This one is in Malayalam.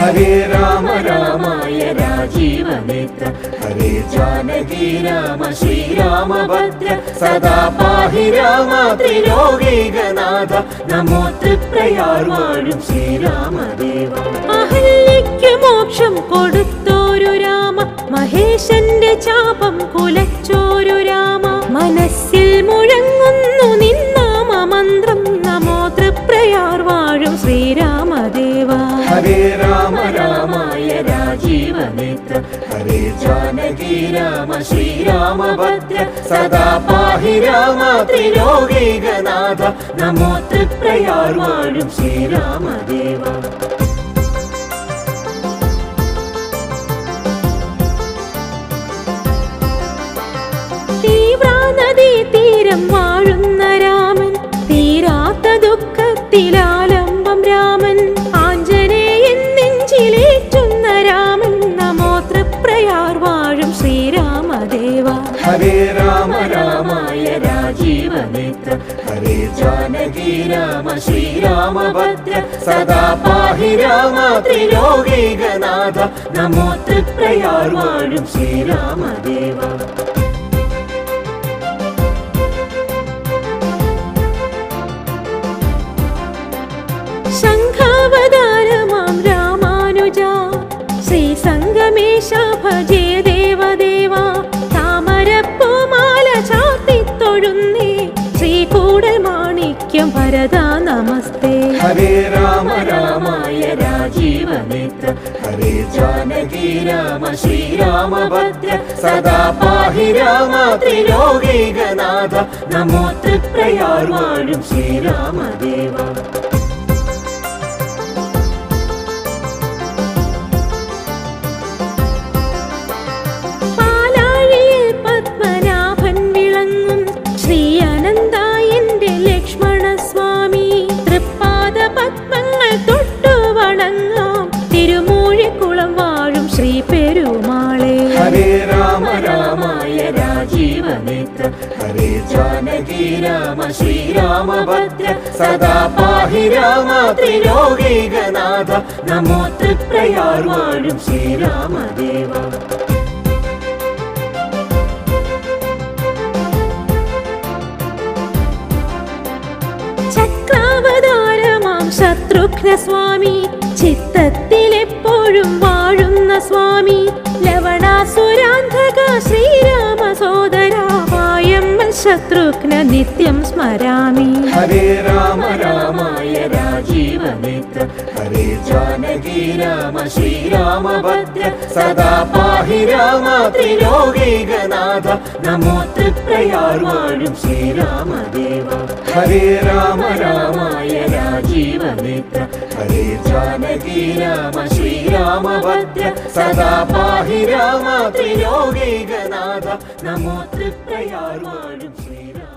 ഹരേ രാമ രാമായ രാജീവനേത്ര ഹരേ ജാനകി രാമ ശ്രീരാമഭദ്ര സദാ പാഹി രാമ ത്രിലോകൈകനാഥ നമോ തൃപ്രയാർ വാഴും ശ്രീരാമദേവ. അഹല്യയ്ക്ക് മോക്ഷം കൊടുത്തോരു രാമ, മഹേശന്റെ ചാപം കുലച്ചോരു രാമ, മനസ്സിൽ മുഴങ്ങുന്നു നിന്നാമ മന്ത്രം നമോ തൃപ്രയാർ വാഴും ശ്രീരാമദേവ. ഹരേ രാമ രാമായ രാജീവനേത്ര ഹരേ ജാനകി രാമ ശ്രീരാമഭദ്ര സദാ പാഹി രാമ ത്രിലോകൈകനാഥ നമോ തൃപ്രയാർ വാഴും ശ്രീരാമദേവ. തീവ്രാനദീ തീരം വാഴുന്ന രാമൻ, തീരാത്ത ദുഃഖത്തിലാലംബം രാമൻ, ആഞ്ജനേയൻ നെഞ്ചിലേറ്റുന്ന രാമൻ നമോ തൃപ്രയാർ വാഴും ശ്രീരാമദേവ. ഹരേ രാമ രാമായ രാജീവനേത്ര ഹരേ ജാനകി രാമ ശ്രീരാമഭദ്ര സദാ പാഹി രാമ ത്രിലോകൈകനാഥ നമോ തൃപ്രയാർ വാഴും ശ്രീരാമദേവ. ശംഖാവതാരമാം രാമാനുജ ശ്രീ സംഗമേശ ഭജേ ദേവദേവ, താമരപ്പൂമാല ചാർത്തിത്തൊഴുന്നേ ശ്രീകൂടൽ മാണിക്യം ഭരത നമസ്തേ. ഹരേ രാമ രാമായ രാജീവനേത്ര ഹരേ ജാനകി രാമ ശ്രീരാമഭദ്ര സദാ പാഹി രാമ ത്രിലോകൈകനാഥ നമോ തൃപ്രയാർ വാഴും ശ്രീരാമദേവ. ഹരേ രാമ രാമായ രാജീവനേത്ര ഹരേ ജാനകി രാമ ശ്രീരാമഭദ്ര സദാ പാഹി രാമ ത്രിലോകൈകനാഥ നമോ തൃപ്രയാർ വാഴും ശ്രീരാമദേവ. ചക്രാവതാരമാം ശത്രുഘ്ന സ്വാമി, ചിത്തത്തിലെപ്പോഴും വാഴുന്ന സ്വാമി, ലവണാസുരാന്ധക ശ്രീരാമ സോദരായമ്മൽ ശത്രുഘ്ന നിത്യം സ്മരാമി. ഹരേ രാമ രാമായ രാജീവനേത്ര ഹരേ ജാനകി രാമ ശ്രീരാമഭദ്ര സദാ പാഹി രാമ ത്രിലോകൈകനാഥ നമോ തൃപ്രയാർ വാഴും ശ്രീരാമദേവ. ഹരേ രാമ രാമായ രാജീവനേത്ര ഹരേ ജാനകി രാമ ശ്രീരാമഭദ്ര സദാ പാഹി രാമ ത്രിലോകൈകനാഥ നമോ തൃപ്രയാർ വാഴും ശ്രീരാമ.